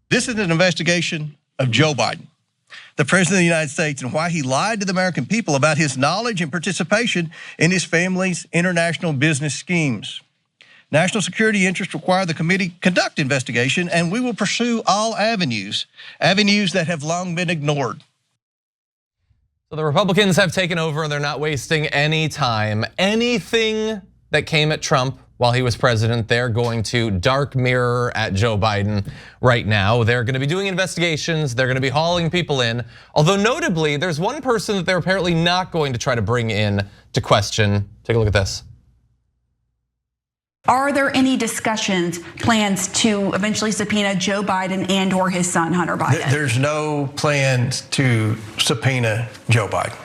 This is an investigation of Joe Biden, the President of the United States, and why he lied to the American people about his knowledge and participation in his family's international business schemes. National security interests require the committee conduct investigation, and we will pursue all avenues that have long been ignored. So the Republicans have taken over and they're not wasting any time. Anything that came at Trump while he was president, they're going to dark mirror at Joe Biden right now. They're gonna be doing investigations, they're gonna be hauling people in. Although notably, there's one person that they're apparently not going to try to bring in to question. Take a look at this. Are there any discussions, plans to eventually subpoena Joe Biden and or his son, Hunter Biden? There's no plans to subpoena Joe Biden.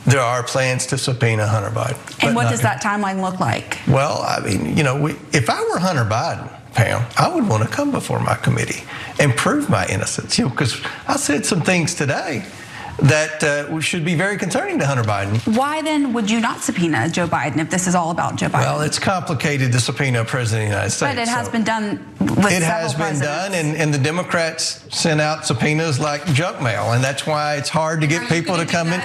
There are plans to subpoena Hunter Biden. And what does that timeline look like? Well, I mean, if I were Hunter Biden, Pam, I would want to come before my committee and prove my innocence. Because I said some things today that should be very concerning to Hunter Biden. Why then would you not subpoena Joe Biden if this is all about Joe Biden? Well, it's complicated to subpoena a president of the United States. But it has been done with It has been done, and the Democrats sent out subpoenas like junk mail, and that's why it's hard to get people to come in.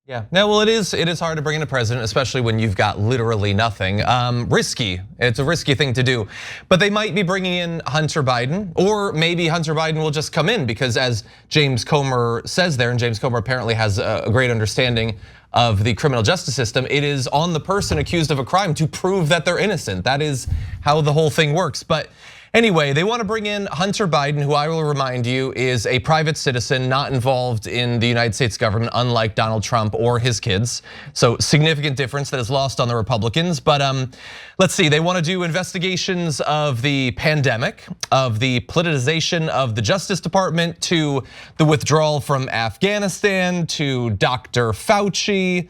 Yeah, no, well, it is hard to bring in a president, especially when you've got literally nothing. Risky, it's a risky thing to do. But they might be bringing in Hunter Biden, or maybe Hunter Biden will just come in because as James Comer says there, and James Comer apparently has a great understanding of the criminal justice system, it is on the person accused of a crime to prove that they're innocent. That is how the whole thing works. But anyway, they want to bring in Hunter Biden, who I will remind you is a private citizen not involved in the United States government, unlike Donald Trump or his kids. So significant difference that is lost on the Republicans. But let's see, they want to do investigations of the pandemic, of the politicization of the Justice Department, to the withdrawal from Afghanistan, to Dr. Fauci.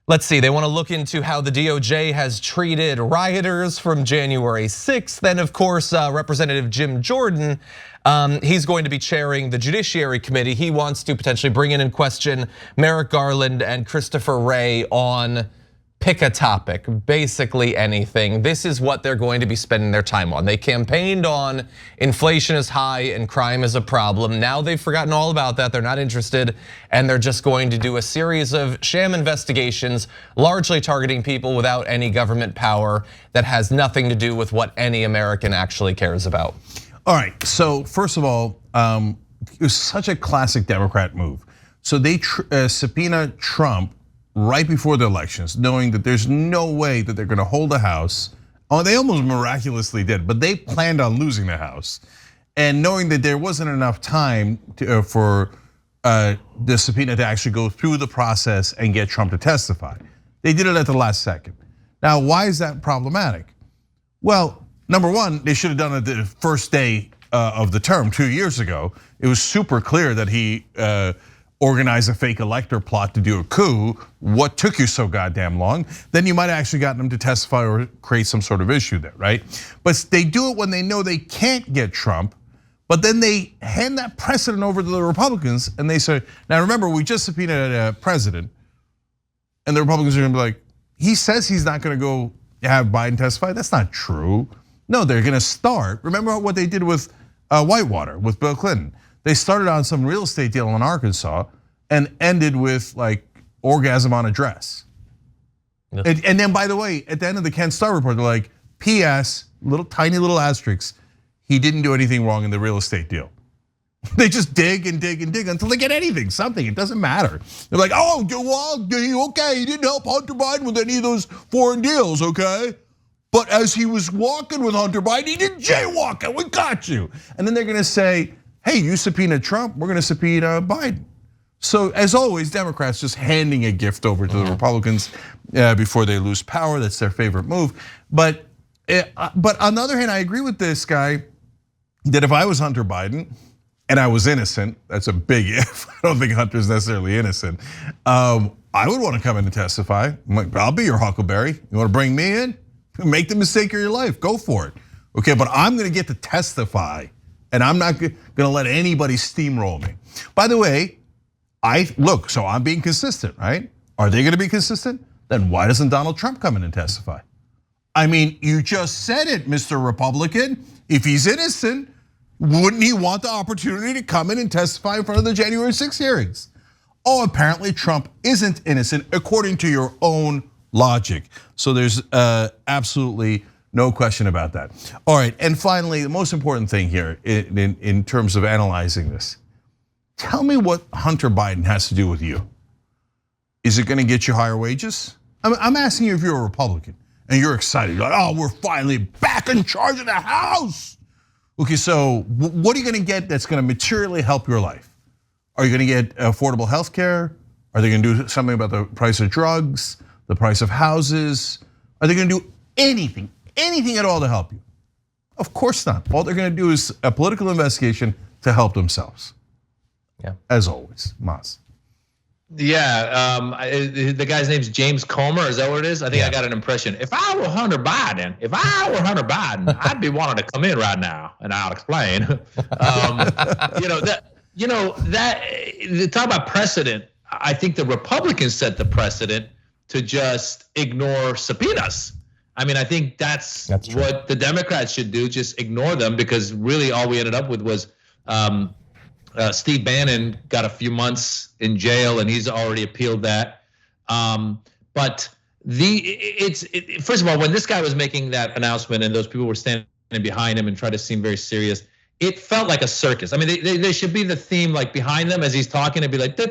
Let's see, they want to look into how the DOJ has treated rioters from January 6th. Then of course, Representative Jim Jordan, he's going to be chairing the Judiciary Committee. He wants to potentially bring in and question Merrick Garland and Christopher Wray on pick a topic, basically anything. This is what they're going to be spending their time on. They campaigned on inflation is high and crime is a problem. Now they've forgotten all about that. They're not interested, and they're just going to do a series of sham investigations, largely targeting people without any government power that has nothing to do with what any American actually cares about. All right, so first of all, it was such a classic Democrat move. So they subpoena Trump right before the elections, knowing that there's no way that they're gonna hold the House. Oh, they almost miraculously did, but they planned on losing the House. And knowing that there wasn't enough time for the subpoena to actually go through the process and get Trump to testify. They did it at the last second. Now, why is that problematic? Well, number one, they should have done it the first day of the term 2 years ago. It was super clear that he organize a fake elector plot to do a coup. What took you so goddamn long? Then you might have actually gotten them to testify or create some sort of issue there, right? But they do it when they know they can't get Trump, but then they hand that precedent over to the Republicans and they say, now remember, we just subpoenaed a president, and the Republicans are gonna be like, he says he's not gonna go have Biden testify. That's not true. No, they're gonna start. Remember what they did with Whitewater, with Bill Clinton. They started on some real estate deal in Arkansas and ended with like orgasm on a dress. Yes. And then by the way, at the end of the Ken Starr report, they're like, PS, tiny little asterisks, he didn't do anything wrong in the real estate deal. They just dig and dig and dig until they get anything, something, it doesn't matter. They're like, oh, well, okay, he didn't help Hunter Biden with any of those foreign deals, okay? But as he was walking with Hunter Biden, he didn't jaywalk, and we got you. And then they're gonna say, hey, you subpoenaed Trump, we're gonna subpoena Biden. So as always, Democrats just handing a gift over to the Republicans before they lose power. That's their favorite move. But on the other hand, I agree with this guy that if I was Hunter Biden and I was innocent, that's a big if. I don't think Hunter's necessarily innocent. I would want to come in and testify. I'm like, I'll be your Huckleberry. You want to bring me in? Make the mistake of your life. Go for it. Okay, but I'm gonna get to testify. And I'm not gonna let anybody steamroll me. By the way, so I'm being consistent, right? Are they gonna be consistent? Then why doesn't Donald Trump come in and testify? I mean, you just said it, Mr. Republican. If he's innocent, Wouldn't he want the opportunity to come in and testify in front of the January 6th hearings? Oh, apparently Trump isn't innocent according to your own logic. So there's absolutely no question about that. All right, and finally, the most important thing here in terms of analyzing this, tell me what Hunter Biden has to do with you. Is it gonna get you higher wages? I'm asking you if you're a Republican and you're excited, like, oh, we're finally back in charge of the House. Okay, so what are you gonna get that's gonna materially help your life? Are you gonna get affordable health care? Are they gonna do something about the price of drugs, the price of houses? Are they gonna do anything at all to help you? Of course not. All they're gonna do is a political investigation to help themselves. Yeah. As always, Maz. Yeah, the guy's name's James Comer. Is that what it is? I think I got an impression. If I were Hunter Biden, I'd be wanting to come in right now, and I'll explain. Talk about precedent. I think the Republicans set the precedent to just ignore subpoenas. I mean, I think that's what the Democrats should do. Just ignore them, because really all we ended up with was. Steve Bannon got a few months in jail, and he's already appealed that. But first of all, when this guy was making that announcement and those people were standing behind him and tried to seem very serious, it felt like a circus. I mean, they should be the theme like behind them as he's talking, and be like, because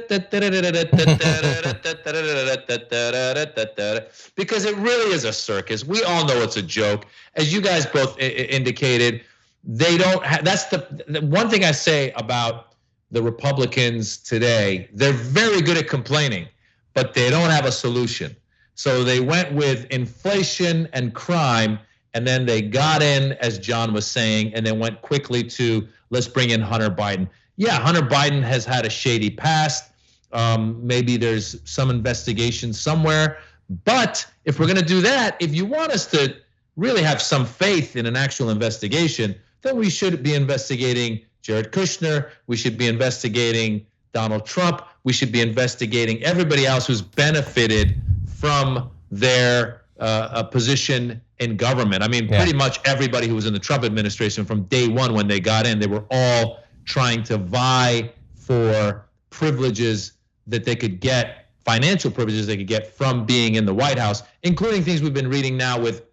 it really is a circus. We all know it's a joke, as you guys both indicated. They don't. That's the one thing I say about the Republicans today. They're very good at complaining, but they don't have a solution. So they went with inflation and crime, and then they got in, as John was saying, and then went quickly to let's bring in Hunter Biden. Yeah, Hunter Biden has had a shady past. Maybe there's some investigation somewhere. But if we're going to do that, if you want us to really have some faith in an actual investigation, then we should be investigating Jared Kushner. We should be investigating Donald Trump. We should be investigating everybody else who's benefited from their position in government. I mean, pretty much everybody who was in the Trump administration from day one when they got in, they were all trying to vie for privileges that they could get, financial privileges they could get from being in the White House, including things we've been reading now with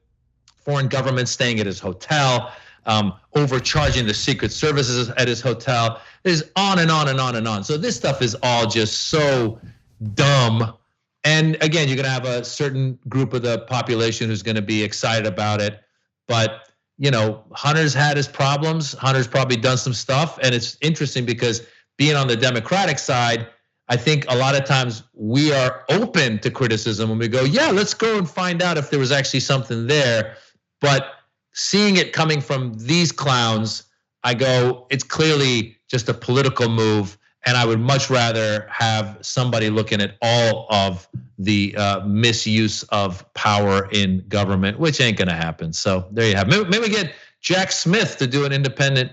foreign governments staying at his hotel, overcharging the Secret Services at his hotel. There's on and on and on and on. So this stuff is all just so dumb. And again, you're gonna have a certain group of the population who's gonna be excited about it. But Hunter's had his problems. Hunter's probably done some stuff. And it's interesting because being on the Democratic side, I think a lot of times we are open to criticism when we go, yeah, let's go and find out if there was actually something there. But seeing it coming from these clowns, I go, it's clearly just a political move, and I would much rather have somebody looking at all of the misuse of power in government, which ain't gonna happen. So there you have it. Maybe get Jack Smith to do an independent,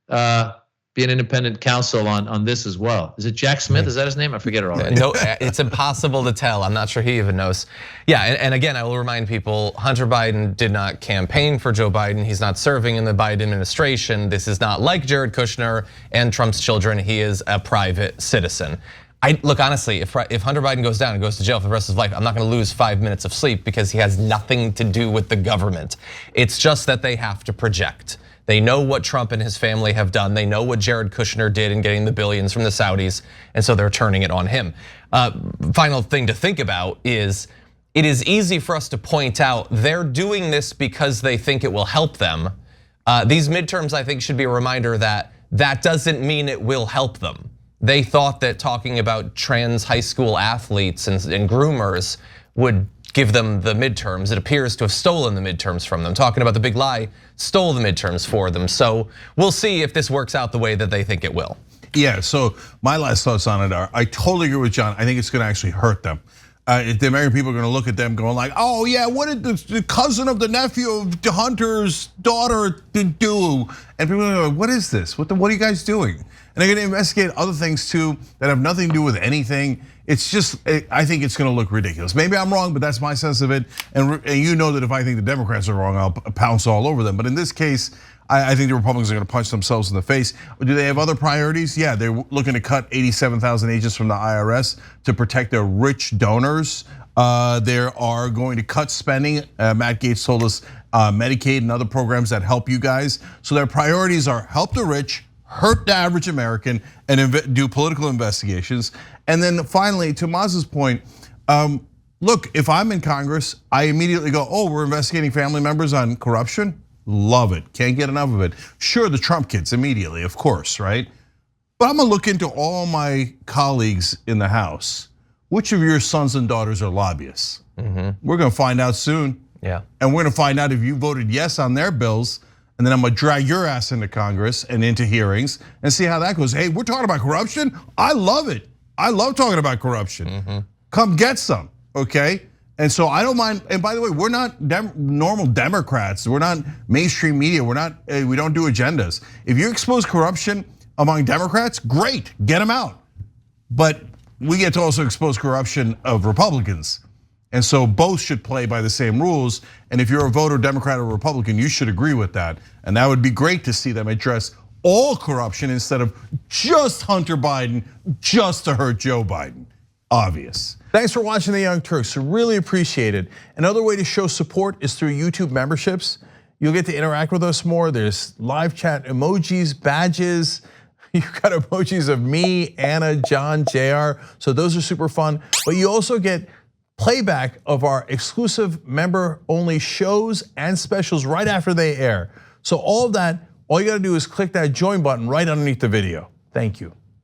be an independent counsel on this as well. Is it Jack Smith? Is that his name? I forget it already. No, it's impossible to tell. I'm not sure he even knows. Yeah, and again, I will remind people, Hunter Biden did not campaign for Joe Biden. He's not serving in the Biden administration. This is not like Jared Kushner and Trump's children. He is a private citizen. Look, honestly, if Hunter Biden goes down and goes to jail for the rest of his life, I'm not gonna lose 5 minutes of sleep because he has nothing to do with the government. It's just that they have to project. They know what Trump and his family have done. They know what Jared Kushner did in getting the billions from the Saudis, and so they're turning it on him. Final thing to think about is, it is easy for us to point out they're doing this because they think it will help them. These midterms, I think, should be a reminder that that doesn't mean it will help them. They thought that talking about trans high school athletes and groomers would give them the midterms. It appears to have stolen the midterms from them. Talking about the big lie stole the midterms for them. So we'll see if this works out the way that they think it will. Yeah, so my last thoughts on it are, I totally agree with John. I think it's gonna actually hurt them. If the American people are gonna look at them going like, oh yeah, what did the cousin of the nephew of Hunter's daughter do? And people are gonna go, what is this? What are you guys doing? And they're gonna investigate other things too that have nothing to do with anything. It's just, I think it's gonna look ridiculous. Maybe I'm wrong, but that's my sense of it. And you know that if I think the Democrats are wrong, I'll pounce all over them. But in this case, I think the Republicans are going to punch themselves in the face. Do they have other priorities? Yeah, they're looking to cut 87,000 agents from the IRS to protect their rich donors. They are going to cut spending. Matt Gaetz told us Medicaid and other programs that help you guys. So their priorities are help the rich, hurt the average American, and do political investigations. And then finally, to Maz's point, look, if I'm in Congress, I immediately go, oh, we're investigating family members on corruption. Love it, can't get enough of it. Sure, the Trump kids immediately, of course, right? But I'm gonna look into all my colleagues in the House. Which of your sons and daughters are lobbyists? We're gonna find out soon. Yeah. And we're gonna find out if you voted yes on their bills, and then I'm gonna drag your ass into Congress and into hearings and see how that goes. Hey, we're talking about corruption? I love it. I love talking about corruption. Come get some, okay? And so I don't mind, and by the way, we're not normal Democrats. We're not mainstream media. We don't do agendas. If you expose corruption among Democrats, great, get them out. But we get to also expose corruption of Republicans. And so both should play by the same rules. And if you're a voter, Democrat or Republican, you should agree with that. And that would be great to see them address all corruption instead of just Hunter Biden, just to hurt Joe Biden. Obvious. Thanks for watching The Young Turks, really appreciate it. Another way to show support is through YouTube memberships. You'll get to interact with us more. There's live chat emojis, badges. You've got emojis of me, Anna, John, JR. So those are super fun. But you also get playback of our exclusive member-only shows and specials right after they air. So all of that, all you gotta do is click that join button right underneath the video. Thank you.